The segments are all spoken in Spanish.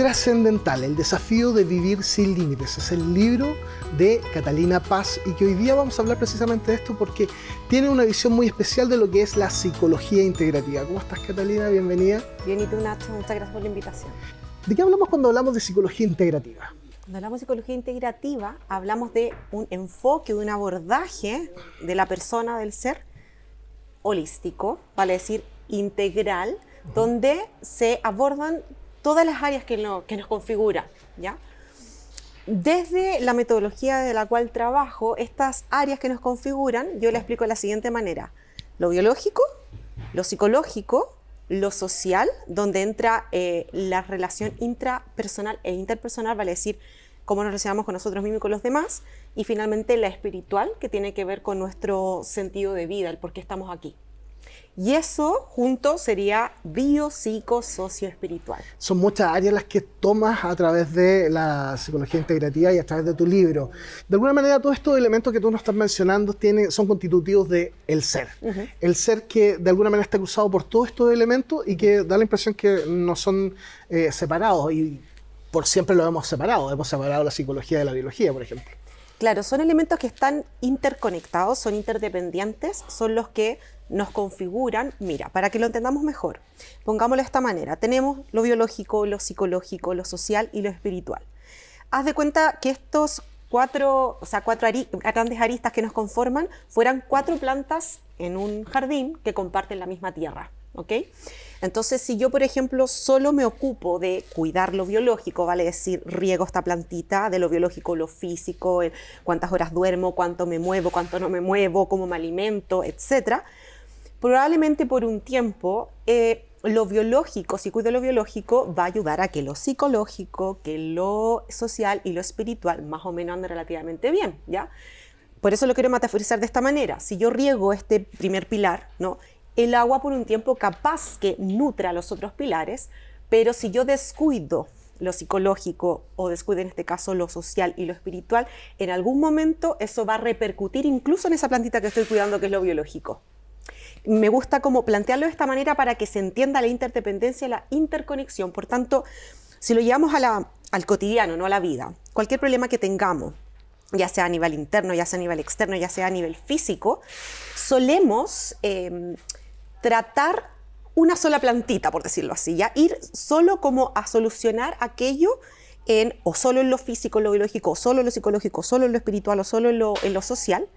Trascendental, el desafío de vivir sin límites. Es el libro de Catalina Paz y que hoy día vamos a hablar precisamente de esto porque tiene una visión muy especial de lo que es la psicología integrativa. ¿Cómo estás, Catalina? Bienvenida. Bien, ¿y tú, Nacho? Muchas gracias por la invitación. ¿De qué hablamos cuando hablamos de psicología integrativa? Cuando hablamos de psicología integrativa, hablamos de un enfoque, de un abordaje de la persona, del ser, holístico, vale decir integral, donde se abordan todas las áreas que nos configuran, ¿ya? Desde la metodología de la cual trabajo, estas áreas que nos configuran, yo las explico de la siguiente manera. Lo biológico, lo psicológico, lo social, donde entra la relación intrapersonal e interpersonal, vale decir cómo nos relacionamos con nosotros mismos y con los demás, y finalmente la espiritual, que tiene que ver con nuestro sentido de vida, el por qué estamos aquí. Y eso junto sería biopsico-socio-espiritual. Son muchas áreas las que tomas a través de la psicología integrativa y a través de tu libro. De alguna manera, todos estos elementos que tú nos estás mencionando son constitutivos del ser. El ser que de alguna manera está cruzado por todos estos elementos y que da la impresión que no son separados. Y por siempre lo hemos separado la psicología de la biología, por ejemplo. Claro, son elementos que están interconectados, son interdependientes, son los que nos configuran. Mira, para que lo entendamos mejor, pongámoslo de esta manera. Tenemos lo biológico, lo psicológico, lo social y lo espiritual. Haz de cuenta que estos cuatro grandes aristas que nos conforman fueran 4 plantas en un jardín que comparten la misma tierra, ¿ok? Entonces, si yo, por ejemplo, solo me ocupo de cuidar lo biológico, vale decir, riego esta plantita, de lo biológico, lo físico, cuántas horas duermo, cuánto me muevo, cuánto no me muevo, cómo me alimento, etcétera, probablemente por un tiempo lo biológico, si cuido lo biológico, va a ayudar a que lo psicológico, que lo social y lo espiritual más o menos ande relativamente bien, ¿ya? Por eso lo quiero metaforizar de esta manera. Si yo riego este primer pilar, ¿no?, el agua por un tiempo capaz que nutra los otros pilares, pero si yo descuido lo psicológico o descuido en este caso lo social y lo espiritual, en algún momento eso va a repercutir incluso en esa plantita que estoy cuidando, que es lo biológico. Me gusta como plantearlo de esta manera para que se entienda la interdependencia, la interconexión. Por tanto, si lo llevamos al cotidiano, no a la vida, cualquier problema que tengamos, ya sea a nivel interno, ya sea a nivel externo, ya sea a nivel físico, solemos tratar una sola plantita, por decirlo así, ya ir solo como a solucionar aquello o solo en lo físico, en lo biológico, o solo en lo psicológico, solo en lo espiritual o solo en lo social,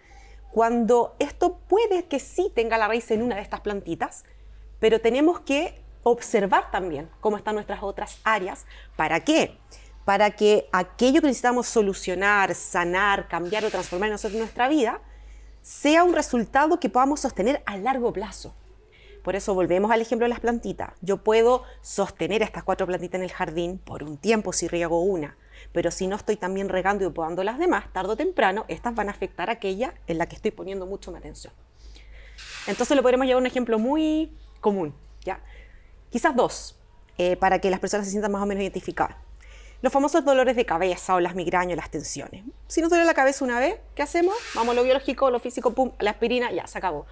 cuando esto puede que sí tenga la raíz en una de estas plantitas, pero tenemos que observar también cómo están nuestras otras áreas. ¿Para qué? Para que aquello que necesitamos solucionar, sanar, cambiar o transformar en nosotros nuestra vida sea un resultado que podamos sostener a largo plazo. Por eso volvemos al ejemplo de las plantitas. Yo puedo sostener estas 4 plantitas en el jardín por un tiempo si riego una, pero si no estoy también regando y podando las demás, tarde o temprano, estas van a afectar a aquella en la que estoy poniendo mucho más atención. Entonces lo podremos llevar a un ejemplo muy común, ¿ya? Quizás 2, para que las personas se sientan más o menos identificadas. Los famosos dolores de cabeza o las migrañas, las tensiones. Si nos duele la cabeza una vez, ¿qué hacemos? Vamos a lo biológico, lo físico, pum, la aspirina, ya, se acabó.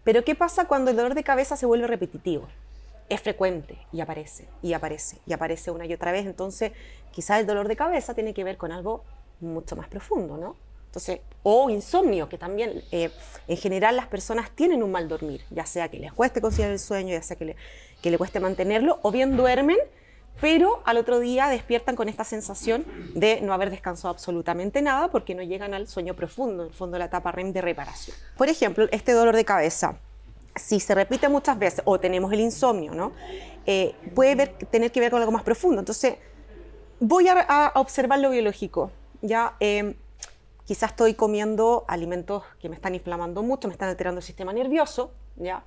Pero ¿qué pasa cuando el dolor de cabeza se vuelve repetitivo? Es frecuente y aparece, y aparece, y aparece una y otra vez. Entonces, quizás el dolor de cabeza tiene que ver con algo mucho más profundo, ¿no? Entonces, o insomnio, que también en general las personas tienen un mal dormir, ya sea que les cueste conciliar el sueño, ya sea que le cueste mantenerlo, o bien duermen, pero al otro día despiertan con esta sensación de no haber descansado absolutamente nada porque no llegan al sueño profundo, en el fondo de la etapa REM de reparación. Por ejemplo, este dolor de cabeza, si se repite muchas veces, o tenemos el insomnio, ¿no?, puede tener que ver con algo más profundo. Entonces, voy a observar lo biológico, ¿ya? Quizás estoy comiendo alimentos que me están inflamando mucho, me están alterando el sistema nervioso, ¿ya?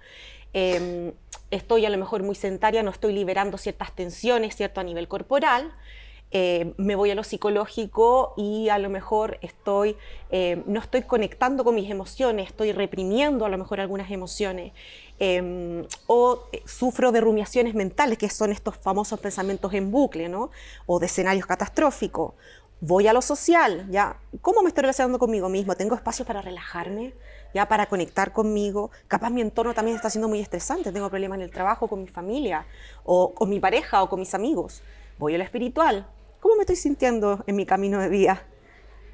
Estoy a lo mejor muy sedentaria, no estoy liberando ciertas tensiones, ¿cierto?, a nivel corporal. Me voy a lo psicológico y a lo mejor no estoy conectando con mis emociones, estoy reprimiendo a lo mejor algunas emociones, sufro de rumiaciones mentales, que son estos famosos pensamientos en bucle, ¿no?, o de escenarios catastróficos. Voy a lo social, ¿ya? ¿Cómo me estoy relacionando conmigo mismo? ¿Tengo espacio para relajarme? ¿Ya? Para conectar conmigo. Capaz mi entorno también está siendo muy estresante. Tengo problemas en el trabajo, con mi familia, o con mi pareja, o con mis amigos. Voy a lo espiritual. ¿Cómo me estoy sintiendo en mi camino de vida?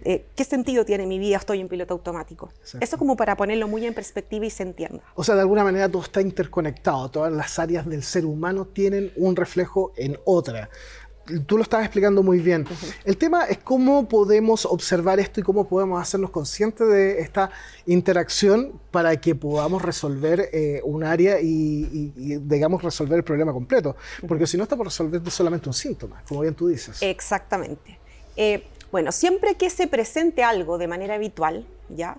¿Qué sentido tiene mi vida? Estoy en piloto automático. Exacto. Eso como para ponerlo muy en perspectiva y se entienda. O sea, de alguna manera todo está interconectado, todas las áreas del ser humano tienen un reflejo en otra. Tú lo estabas explicando muy bien. El tema es cómo podemos observar esto y cómo podemos hacernos conscientes de esta interacción para que podamos resolver un área y, digamos, resolver el problema completo. Porque si no, estamos resolviendo solamente un síntoma, como bien tú dices. Exactamente. Bueno, siempre que se presente algo de manera habitual, ya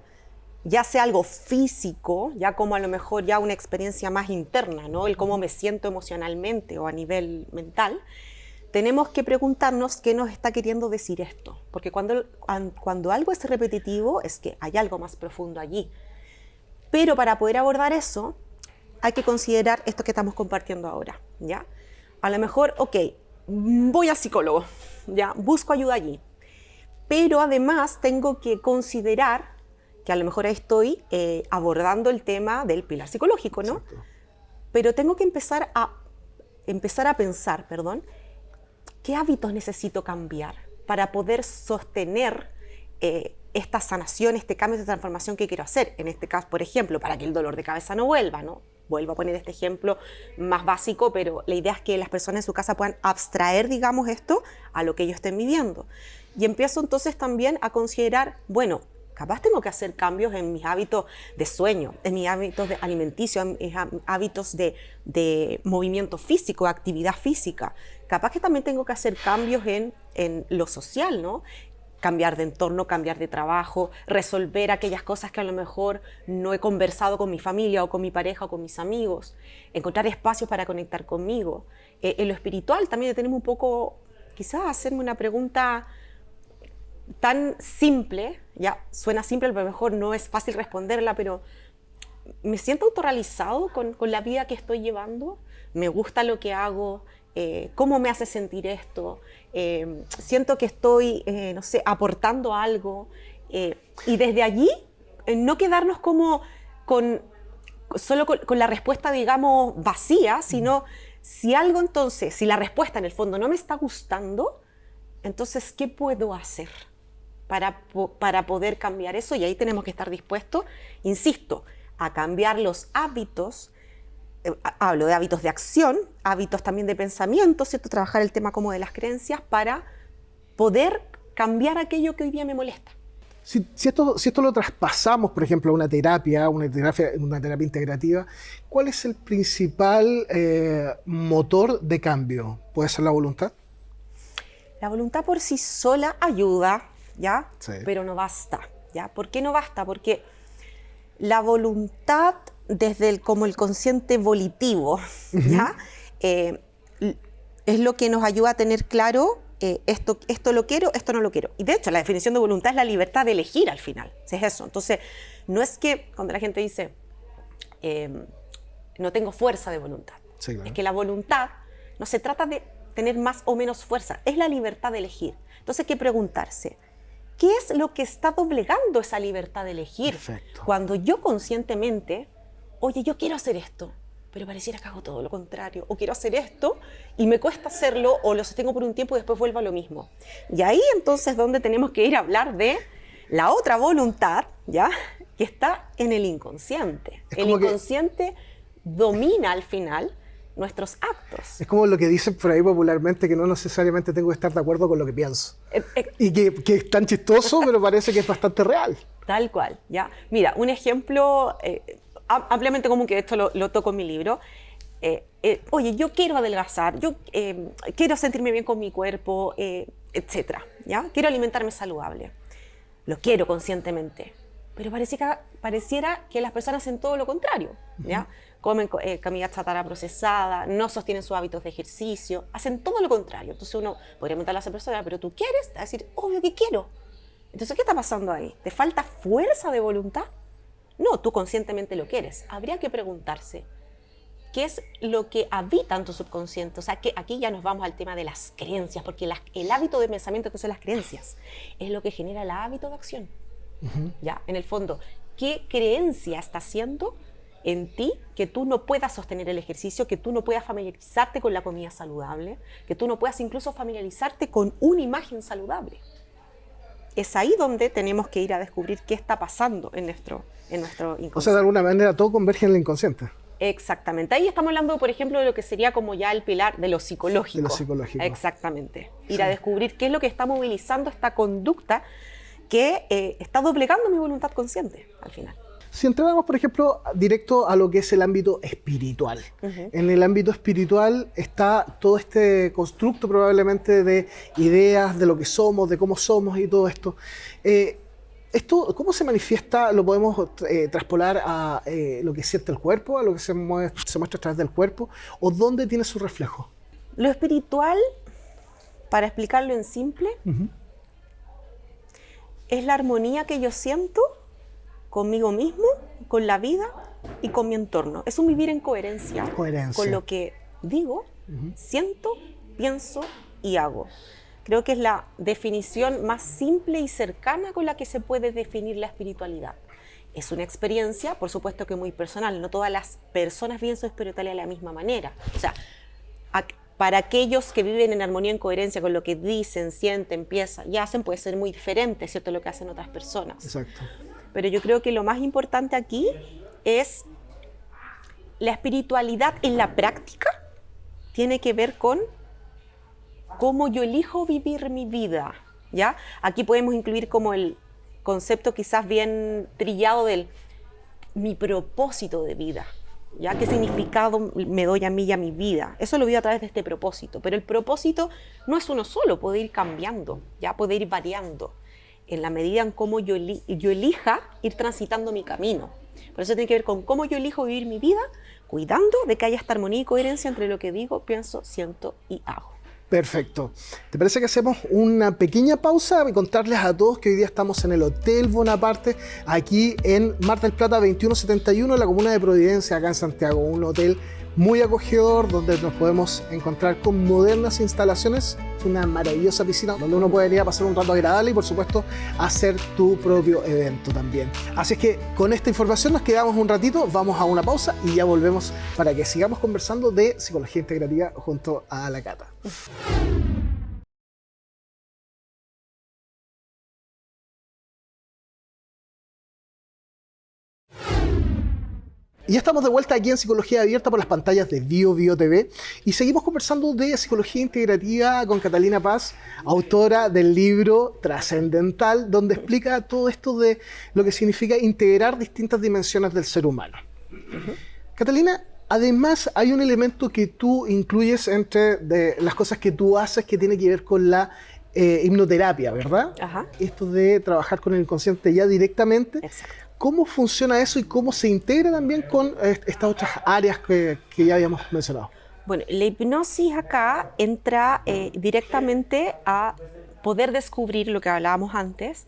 sea algo físico, ya como a lo mejor ya una experiencia más interna, ¿no? El cómo me siento emocionalmente o a nivel mental, tenemos que preguntarnos qué nos está queriendo decir esto. Porque cuando algo es repetitivo es que hay algo más profundo allí. Pero para poder abordar eso, hay que considerar esto que estamos compartiendo ahora, ¿ya? A lo mejor, ok, voy al psicólogo, ¿ya? Busco ayuda allí. Pero además tengo que considerar que a lo mejor ahí estoy abordando el tema del pilar psicológico, ¿no? Exacto. Pero tengo que empezar a pensar, ¿qué hábitos necesito cambiar para poder sostener esta sanación, este cambio, esta transformación que quiero hacer? En este caso, por ejemplo, para que el dolor de cabeza no vuelva, ¿no? Vuelvo a poner este ejemplo más básico, pero la idea es que las personas en su casa puedan abstraer, digamos, esto a lo que ellos estén viviendo. Y empiezo entonces también a considerar, bueno, capaz tengo que hacer cambios en mis hábitos de sueño, en mis hábitos de alimenticio, en mis hábitos de movimiento físico, actividad física. Capaz que también tengo que hacer cambios en lo social, ¿no? Cambiar de entorno, cambiar de trabajo, resolver aquellas cosas que a lo mejor no he conversado con mi familia o con mi pareja o con mis amigos, encontrar espacios para conectar conmigo. En lo espiritual también tenemos un poco, quizás hacerme una pregunta tan simple, ya suena simple, pero a lo mejor no es fácil responderla, pero ¿me siento autorrealizado con la vida que estoy llevando? ¿Me gusta lo que hago? ¿Cómo me hace sentir esto? Siento que estoy, no sé, aportando algo. Y desde allí, no quedarnos como solo con la respuesta, digamos, vacía, sino si algo entonces, si la respuesta en el fondo no me está gustando, entonces, ¿qué puedo hacer para poder cambiar eso? Y ahí tenemos que estar dispuestos, insisto, a cambiar los hábitos. Hablo de hábitos de acción, hábitos también de pensamiento, ¿cierto? Trabajar el tema como de las creencias para poder cambiar aquello que hoy día me molesta. Si esto lo traspasamos, por ejemplo, a una terapia integrativa, ¿cuál es el principal motor de cambio? ¿Puede ser la voluntad? La voluntad por sí sola ayuda, ¿ya? Sí. Pero no basta, ¿ya? ¿Por qué no basta? Porque la voluntad desde como el consciente volitivo, ¿ya? Es lo que nos ayuda a tener claro esto lo quiero, esto no lo quiero. Y de hecho, la definición de voluntad es la libertad de elegir al final, es eso. Entonces, no es que cuando la gente dice no tengo fuerza de voluntad, Sí, claro. es que la voluntad no se trata de tener más o menos fuerza, es la libertad de elegir. Entonces hay que preguntarse, ¿qué es lo que está doblegando esa libertad de elegir? Perfecto. Cuando yo conscientemente, oye, yo quiero hacer esto, pero pareciera que hago todo lo contrario, o quiero hacer esto y me cuesta hacerlo, o lo sostengo por un tiempo y después vuelvo a lo mismo. Y ahí entonces donde tenemos que ir a hablar de la otra voluntad, ¿ya? Que está en el inconsciente. El inconsciente domina al final nuestros actos. Es como lo que dicen por ahí popularmente, que no necesariamente tengo que estar de acuerdo con lo que pienso. Y que es tan chistoso, pero parece que es bastante real. Tal cual, ¿ya? Mira, un ejemplo ampliamente común, que esto lo toco en mi libro. Oye, yo quiero adelgazar, yo quiero sentirme bien con mi cuerpo, etcétera, ¿ya? Quiero alimentarme saludable. Lo quiero conscientemente. Pero pareciera que las personas hacen todo lo contrario, ¿ya? Comen comida chatarra procesada, no sostienen sus hábitos de ejercicio, hacen todo lo contrario. Entonces uno podría preguntarle a esa persona, ¿pero tú quieres? Te va a decir, obvio que quiero. Entonces, ¿qué está pasando ahí? ¿Te falta fuerza de voluntad? No, tú conscientemente lo quieres. Habría que preguntarse, ¿qué es lo que habita en tu subconsciente? O sea, que aquí ya nos vamos al tema de las creencias, porque el hábito de pensamiento, que son las creencias, es lo que genera el hábito de acción. Ya, en el fondo, ¿qué creencia está haciendo en ti que tú no puedas sostener el ejercicio, que tú no puedas familiarizarte con la comida saludable, que tú no puedas incluso familiarizarte con una imagen saludable. Es ahí donde tenemos que ir a descubrir qué está pasando en nuestro inconsciente. O sea, de alguna manera todo converge en el inconsciente. Exactamente. Ahí estamos hablando, por ejemplo, de lo que sería como ya el pilar de lo psicológico. De lo psicológico. Exactamente. Ir a descubrir qué es lo que está movilizando esta conducta que está doblegando mi voluntad consciente al final. Si entráramos, por ejemplo, directo a lo que es el ámbito espiritual. En el ámbito espiritual está todo este constructo probablemente de ideas de lo que somos, de cómo somos y todo esto. ¿Esto cómo se manifiesta? ¿Lo podemos traspolar a lo que siente el cuerpo, a lo que se muestra a través del cuerpo? ¿O dónde tiene su reflejo? Lo espiritual, para explicarlo en simple, es la armonía que yo siento conmigo mismo, con la vida y con mi entorno. Es un vivir en coherencia. Con lo que digo, siento, pienso y hago. Creo que es la definición más simple y cercana con la que se puede definir la espiritualidad. Es una experiencia, por supuesto que muy personal. No todas las personas viven su espiritualidad de la misma manera. O sea, para aquellos que viven en armonía, en coherencia con lo que dicen, sienten, piensan y hacen, puede ser muy diferente, ¿cierto?, lo que hacen otras personas. Exacto. Pero yo creo que lo más importante aquí es la espiritualidad en la práctica. Tiene que ver con cómo yo elijo vivir mi vida, ¿ya? Aquí podemos incluir como el concepto quizás bien trillado del mi propósito de vida, ¿ya? ¿Qué significado me doy a mí y a mi vida? Eso lo vivo a través de este propósito, pero el propósito no es uno solo, puede ir cambiando, ¿ya? Puede ir variando en la medida en cómo yo elija ir transitando mi camino. Por eso tiene que ver con cómo yo elijo vivir mi vida, cuidando de que haya esta armonía y coherencia entre lo que digo, pienso, siento y hago. Perfecto. ¿Te parece que hacemos una pequeña pausa y contarles a todos que hoy día estamos en el Hotel Bonaparte, aquí en Mar del Plata 2171, en la comuna de Providencia, acá en Santiago? Un hotel muy acogedor, donde nos podemos encontrar con modernas instalaciones, una maravillosa piscina donde uno puede venir a pasar un rato agradable y, por supuesto, hacer tu propio evento también. Así es que con esta información nos quedamos un ratito, vamos a una pausa y ya volvemos para que sigamos conversando de psicología integrativa junto a la Cata. Y ya estamos de vuelta aquí en Psicología Abierta por las pantallas de Bio TV y seguimos conversando de psicología integrativa con Catalina Paz, autora del libro Trascendental, donde explica todo esto de lo que significa integrar distintas dimensiones del ser humano. Catalina, además hay un elemento que tú incluyes entre las cosas que tú haces que tiene que ver con la hipnoterapia, ¿verdad? Ajá. Esto de trabajar con el inconsciente ya directamente. Exacto. ¿Cómo funciona eso y cómo se integra también con estas otras áreas que ya habíamos mencionado? Bueno, la hipnosis acá entra directamente a poder descubrir lo que hablábamos antes,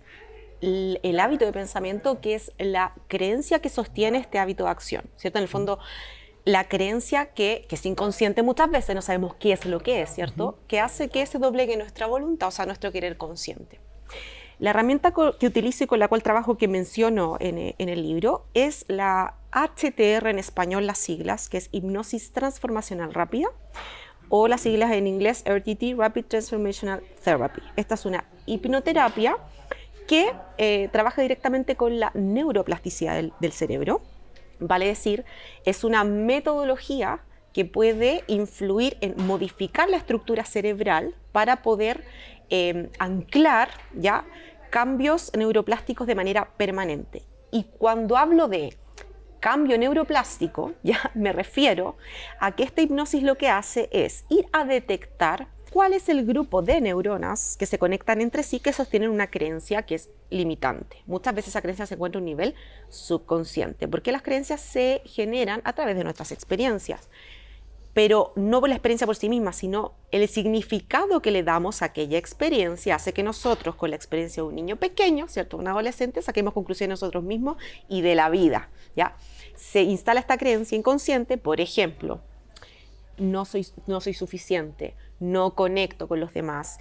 el hábito de pensamiento, que es la creencia que sostiene este hábito de acción, ¿cierto? En el fondo, la creencia que es inconsciente muchas veces, no sabemos qué es lo que es, ¿cierto? Que hace que se doblegue nuestra voluntad, o sea, nuestro querer consciente. La herramienta que utilizo y con la cual trabajo, que menciono en el libro, es la HTR, en español las siglas, que es Hipnosis Transformacional Rápida, o las siglas en inglés RTT, Rapid Transformational Therapy. Esta es una hipnoterapia que trabaja directamente con la neuroplasticidad del cerebro. Vale decir, es una metodología que puede influir en modificar la estructura cerebral para poder anclar ya cambios neuroplásticos de manera permanente. Y cuando hablo de cambio neuroplástico, ya me refiero a que esta hipnosis lo que hace es ir a detectar cuál es el grupo de neuronas que se conectan entre sí, que sostienen una creencia que es limitante. Muchas veces esa creencia se encuentra a un nivel subconsciente, porque las creencias se generan a través de nuestras experiencias, pero no por la experiencia por sí misma, sino el significado que le damos a aquella experiencia hace que nosotros, con la experiencia de un niño pequeño, ¿cierto?, un adolescente, saquemos conclusiones nosotros mismos y de la vida, ¿ya? Se instala esta creencia inconsciente, por ejemplo, no soy suficiente, no conecto con los demás,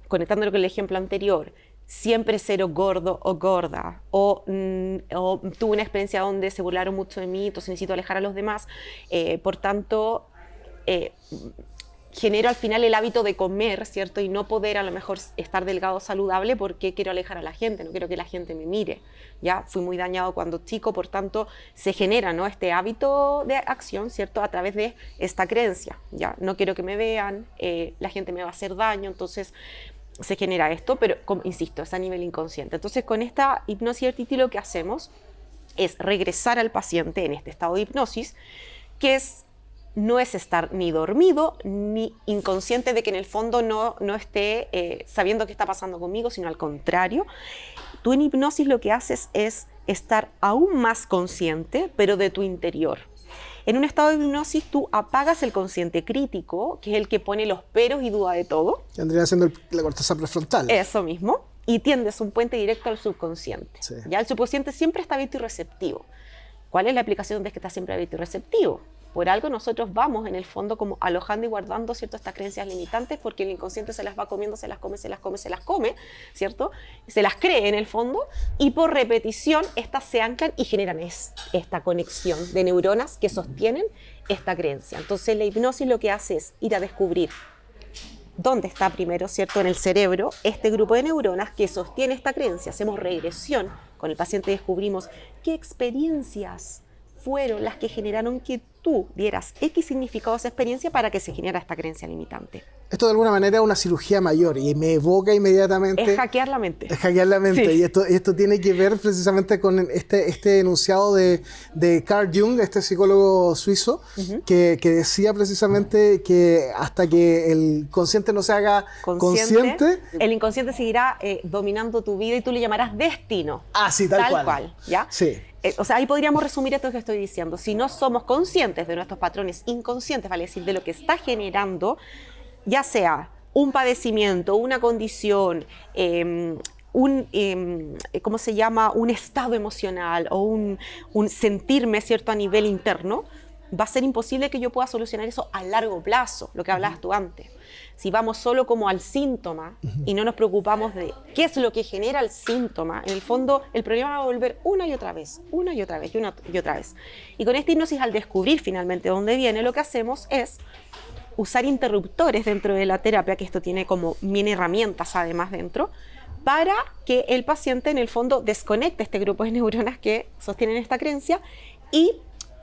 conectándolo con el ejemplo anterior, siempre cero gordo o gorda, o tuve una experiencia donde se burlaron mucho de mí, entonces necesito alejar a los demás, por tanto, genero al final el hábito de comer, ¿cierto? Y no poder a lo mejor estar delgado saludable porque quiero alejar a la gente, no quiero que la gente me mire, ¿ya? Fui muy dañado cuando chico, por tanto, se genera, ¿no?, este hábito de acción, ¿cierto?, a través de esta creencia, ¿ya? No quiero que me vean, la gente me va a hacer daño, entonces se genera esto, pero, como insisto, es a nivel inconsciente. Entonces, con esta hipnosis RTT lo que hacemos es regresar al paciente en este estado de hipnosis, que no es estar ni dormido ni inconsciente de que en el fondo no esté sabiendo qué está pasando conmigo, sino al contrario. Tú en hipnosis lo que haces es estar aún más consciente, pero de tu interior. En un estado de hipnosis tú apagas el consciente crítico, que es el que pone los peros y duda de todo. Que vendría siendo la corteza prefrontal. Eso mismo. Y tiendes un puente directo al subconsciente. Sí. Ya el subconsciente siempre está abierto y receptivo. ¿Cuál es la aplicación de que está siempre abierto y receptivo? Por algo nosotros vamos en el fondo como alojando y guardando, ¿cierto?, estas creencias limitantes, porque el inconsciente se las va comiendo, se las come, ¿cierto? Se las cree en el fondo, y por repetición estas se anclan y generan esta conexión de neuronas que sostienen esta creencia. Entonces la hipnosis lo que hace es ir a descubrir dónde está primero, ¿cierto?, en el cerebro, este grupo de neuronas que sostiene esta creencia. Hacemos regresión con el paciente y descubrimos qué experiencias fueron las que generaron que tú dieras X significado a esa experiencia para que se generara esta creencia limitante. Esto de alguna manera es una cirugía mayor y me evoca inmediatamente... Es hackear la mente. Es hackear la mente. Sí. Y esto tiene que ver precisamente con este enunciado de Carl Jung, este psicólogo suizo, que decía precisamente que hasta que el consciente no se haga consciente el inconsciente seguirá dominando tu vida y tú le llamarás destino. Ah, sí, tal cual. ¿Ya? Sí. O sea, ahí podríamos resumir esto que estoy diciendo. Si no somos conscientes de nuestros patrones inconscientes, vale decir, de lo que está generando, ya sea un padecimiento, una condición, ¿cómo se llama?, un estado emocional o un sentirme, ¿cierto?, a nivel interno, va a ser imposible que yo pueda solucionar eso a largo plazo, lo que hablabas tú antes. Si vamos solo como al síntoma y no nos preocupamos de qué es lo que genera el síntoma, en el fondo el problema va a volver una y otra vez. Y con esta hipnosis, al descubrir finalmente dónde viene, lo que hacemos es usar interruptores dentro de la terapia, que esto tiene como 1000 herramientas además dentro, para que el paciente en el fondo desconecte este grupo de neuronas que sostienen esta creencia y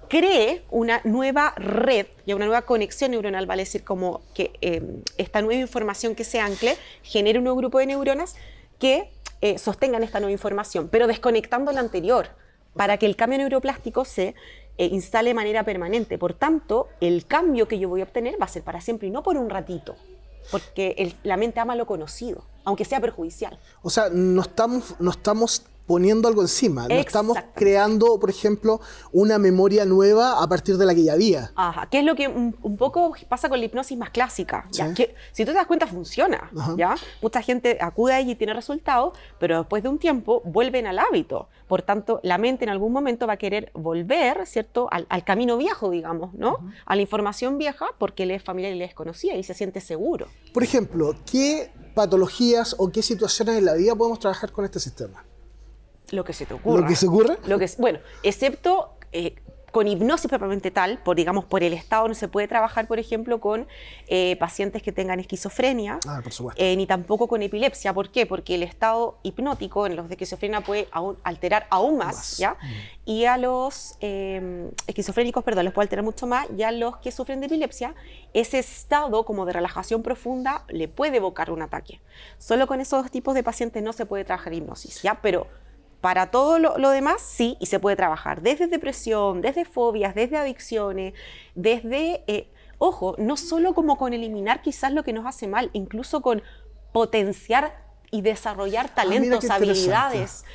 cree una nueva red y una nueva conexión neuronal, vale decir, como que esta nueva información que se ancle genere un nuevo grupo de neuronas que sostengan esta nueva información, pero desconectando la anterior, para que el cambio neuroplástico se instale de manera permanente. Por tanto, el cambio que yo voy a obtener va a ser para siempre y no por un ratito, porque la mente ama lo conocido, aunque sea perjudicial. O sea, no estamos poniendo algo encima, no estamos creando, por ejemplo, una memoria nueva a partir de la que ya había. Ajá, que es lo que un poco pasa con la hipnosis más clásica, ¿ya? ¿Sí? Que, si tú te das cuenta, funciona, ¿ya? Mucha gente acude a ella y tiene resultados, pero después de un tiempo vuelven al hábito. Por tanto, la mente en algún momento va a querer volver, ¿cierto?, al camino viejo, digamos, ¿no? A la información vieja, porque le es familiar y le es conocida y se siente seguro. Por ejemplo, ¿qué patologías o qué situaciones en la vida podemos trabajar con este sistema? Lo que se te ocurra. ¿Lo que se ocurra? Bueno, excepto con hipnosis propiamente tal, por el estado no se puede trabajar, por ejemplo, con pacientes que tengan esquizofrenia, por supuesto. Ni tampoco con epilepsia. ¿Por qué? Porque el estado hipnótico en los de esquizofrenia puede alterar aún más, ¿ya? Y a los esquizofrénicos, los puede alterar mucho más, y a los que sufren de epilepsia, ese estado como de relajación profunda le puede evocar un ataque. Solo con esos dos tipos de pacientes no se puede trabajar hipnosis, ¿ya? Pero para todo lo demás, sí, y se puede trabajar desde depresión, desde fobias, desde adicciones, desde, ojo, no solo como con eliminar quizás lo que nos hace mal, incluso con potenciar y desarrollar talentos, habilidades.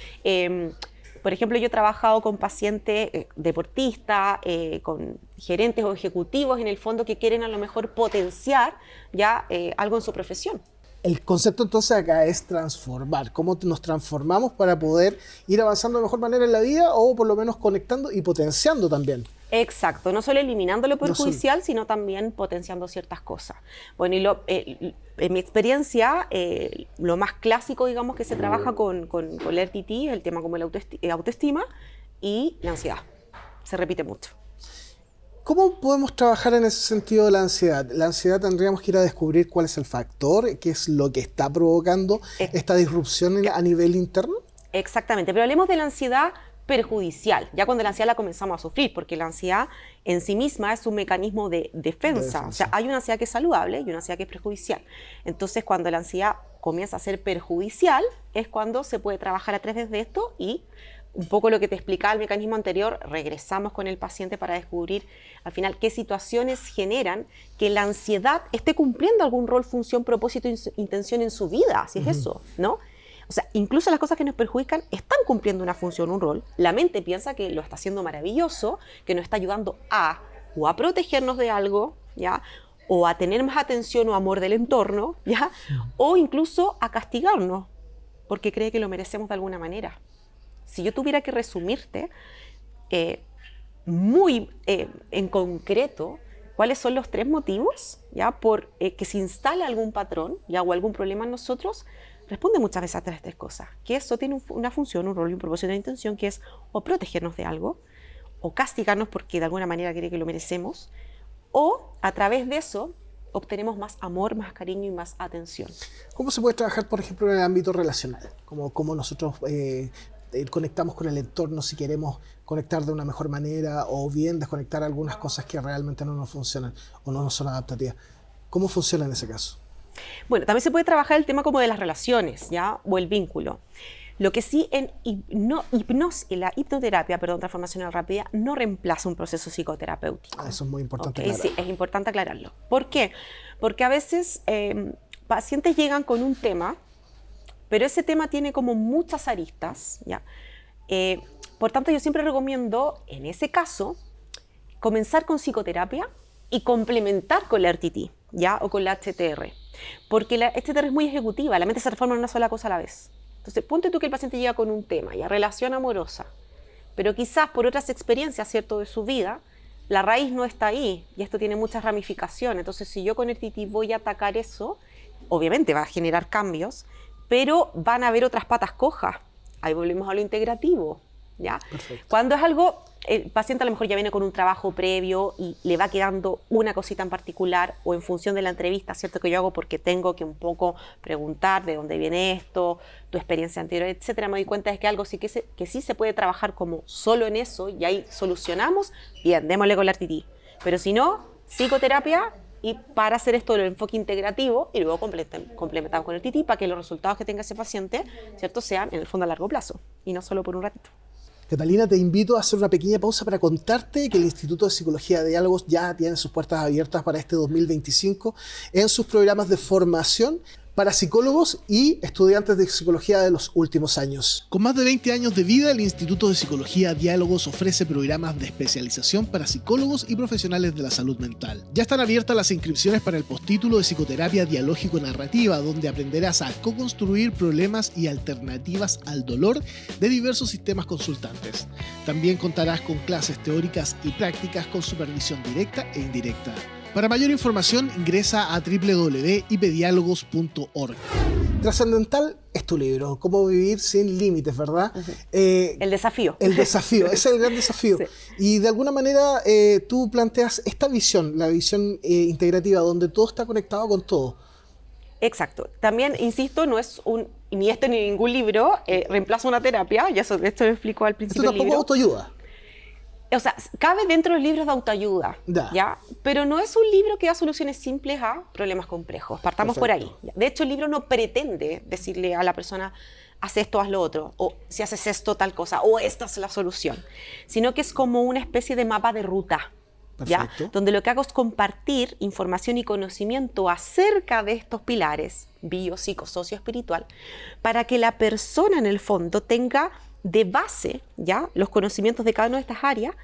Por ejemplo, yo he trabajado con pacientes deportistas, con gerentes o ejecutivos en el fondo que quieren a lo mejor potenciar ya algo en su profesión. El concepto entonces acá es transformar, cómo nos transformamos para poder ir avanzando de mejor manera en la vida o por lo menos conectando y potenciando también Exacto, no solo eliminando lo No solo- perjudicial, sino también potenciando ciertas cosas. Bueno, en mi experiencia, lo más clásico, digamos, que se trabaja con el RTT, el tema como la autoestima y la ansiedad. Se repite mucho. ¿Cómo podemos trabajar en ese sentido de la ansiedad? La ansiedad tendríamos que ir a descubrir cuál es el factor, qué es lo que está provocando esta disrupción a nivel interno. Exactamente, pero hablemos de la ansiedad perjudicial, ya cuando la ansiedad la comenzamos a sufrir, porque la ansiedad en sí misma es un mecanismo de defensa. O sea, hay una ansiedad que es saludable y una ansiedad que es perjudicial. Entonces, cuando la ansiedad comienza a ser perjudicial, es cuando se puede trabajar a través de esto y un poco lo que te explicaba el mecanismo anterior, regresamos con el paciente para descubrir al final qué situaciones generan que la ansiedad esté cumpliendo algún rol, función, propósito, intención en su vida, si es eso, ¿no? O sea, incluso las cosas que nos perjudican están cumpliendo una función, un rol. La mente piensa que lo está haciendo maravilloso, que nos está ayudando o a protegernos de algo, ¿ya? O a tener más atención o amor del entorno, ¿ya? O incluso a castigarnos, porque cree que lo merecemos de alguna manera. Si yo tuviera que resumirte en concreto cuáles son los 3 motivos, ¿ya? Por que se instala algún patrón, ¿ya? O algún problema en nosotros, responde muchas veces a estas 3 cosas. Que eso tiene una función, un rol y un propósito, una intención, que es o protegernos de algo, o castigarnos porque de alguna manera cree que lo merecemos, o a través de eso obtenemos más amor, más cariño y más atención. ¿Cómo se puede trabajar, por ejemplo, en el ámbito relacional? Cómo nosotros conectamos con el entorno si queremos conectar de una mejor manera o bien desconectar algunas cosas que realmente no nos funcionan o no nos son adaptativas. ¿Cómo funciona en ese caso? Bueno, también se puede trabajar el tema como de las relaciones, ¿ya? O el vínculo. Lo que sí en la hipnoterapia, transformacional rápida, no reemplaza un proceso psicoterapéutico. Eso es muy importante. Okay, sí, es importante aclararlo. ¿Por qué? Porque a veces pacientes llegan con un tema, pero ese tema tiene como muchas aristas, ¿ya? Por tanto, yo siempre recomiendo, en ese caso, comenzar con psicoterapia y complementar con la RTT, ¿ya? O con la HTR. Porque la HTR es muy ejecutiva, la mente se transforma en una sola cosa a la vez. Entonces, ponte tú que el paciente llega con un tema, ya, relación amorosa, pero quizás por otras experiencias, ¿cierto?, de su vida, la raíz no está ahí y esto tiene muchas ramificaciones. Entonces, si yo con el RTT voy a atacar eso, obviamente va a generar cambios, pero van a haber otras patas cojas. Ahí volvemos a lo integrativo, ¿ya? Perfecto. Cuando es algo, el paciente a lo mejor ya viene con un trabajo previo y le va quedando una cosita en particular o en función de la entrevista, ¿cierto?, que yo hago porque tengo que un poco preguntar de dónde viene esto, tu experiencia anterior, etcétera. Me doy cuenta de que algo sí que sí se puede trabajar como solo en eso y ahí solucionamos, bien, démosle con la RTT. Pero si no, psicoterapia. Y para hacer esto del enfoque integrativo y luego complementamos con el TT para que los resultados que tenga ese paciente, ¿cierto?, sean en el fondo a largo plazo y no solo por un ratito. Catalina, te invito a hacer una pequeña pausa para contarte que el Instituto de Psicología de Diálogos ya tiene sus puertas abiertas para este 2025 en sus programas de formación para psicólogos y estudiantes de psicología de los últimos años. Con más de 20 años de vida, el Instituto de Psicología Diálogos ofrece programas de especialización para psicólogos y profesionales de la salud mental. Ya están abiertas las inscripciones para el postítulo de Psicoterapia Dialógico-Narrativa, donde aprenderás a co-construir problemas y alternativas al dolor de diversos sistemas consultantes. También contarás con clases teóricas y prácticas con supervisión directa e indirecta. Para mayor información ingresa a www.ipdiálogos.org. Trascendental es tu libro, Cómo vivir sin límites, ¿verdad? El desafío. El desafío, ese es el gran desafío. Sí. Y de alguna manera tú planteas esta visión, la visión integrativa, donde todo está conectado con todo. Exacto. También, insisto, no es ni este ni ningún libro reemplaza una terapia, ya esto lo explico al principio del libro. Esto tampoco autoayuda. O sea, cabe dentro de los libros de autoayuda, ¿ya? Pero no es un libro que da soluciones simples a problemas complejos. Partamos Perfecto. Por ahí. De hecho, el libro no pretende decirle a la persona, haz esto, haz lo otro, o si haces esto, tal cosa, o esta es la solución, sino que es como una especie de mapa de ruta, ¿ya? Donde lo que hago es compartir información y conocimiento acerca de estos pilares, bio, psico, socio, espiritual, para que la persona en el fondo tenga de base, ¿ya?, los conocimientos de cada una de estas áreas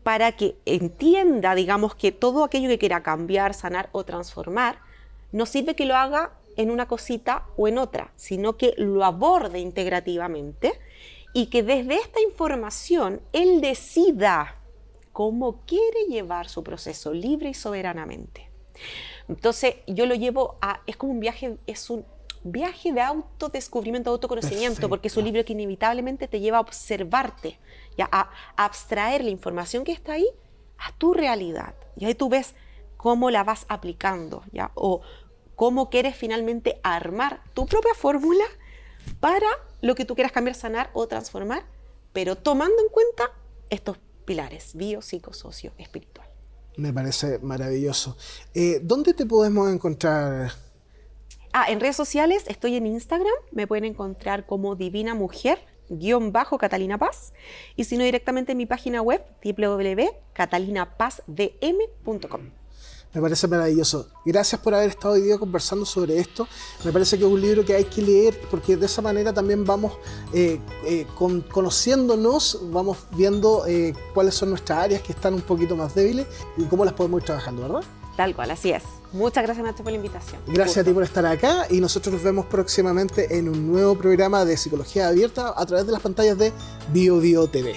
para que entienda, digamos, que todo aquello que quiera cambiar, sanar o transformar, no sirve que lo haga en una cosita o en otra, sino que lo aborde integrativamente y que desde esta información él decida cómo quiere llevar su proceso libre y soberanamente. Entonces, yo lo llevo a, es como un viaje, es un viaje de autodescubrimiento, autoconocimiento, Perfecto. porque es un libro que inevitablemente te lleva a observarte, ¿ya? A abstraer la información que está ahí a tu realidad. Y ahí tú ves cómo la vas aplicando, ¿ya? O cómo quieres finalmente armar tu propia fórmula para lo que tú quieras cambiar, sanar o transformar, pero tomando en cuenta estos pilares: bio, psico, socio, espiritual. Me parece maravilloso. ¿Dónde te podemos encontrar? En redes sociales estoy en Instagram, me pueden encontrar como Divina Mujer _Catalina Paz, y si no, directamente en mi página web www.catalinapazdm.com. Me parece maravilloso. Gracias por haber estado hoy día conversando sobre esto. Me parece que es un libro que hay que leer, porque de esa manera también vamos conociéndonos, vamos viendo cuáles son nuestras áreas que están un poquito más débiles y cómo las podemos ir trabajando, ¿verdad? Tal cual, así es. Muchas gracias, Nacho, por la invitación. Gracias a ti por estar acá, y nosotros nos vemos próximamente en un nuevo programa de Psicología Abierta a través de las pantallas de BioBio TV.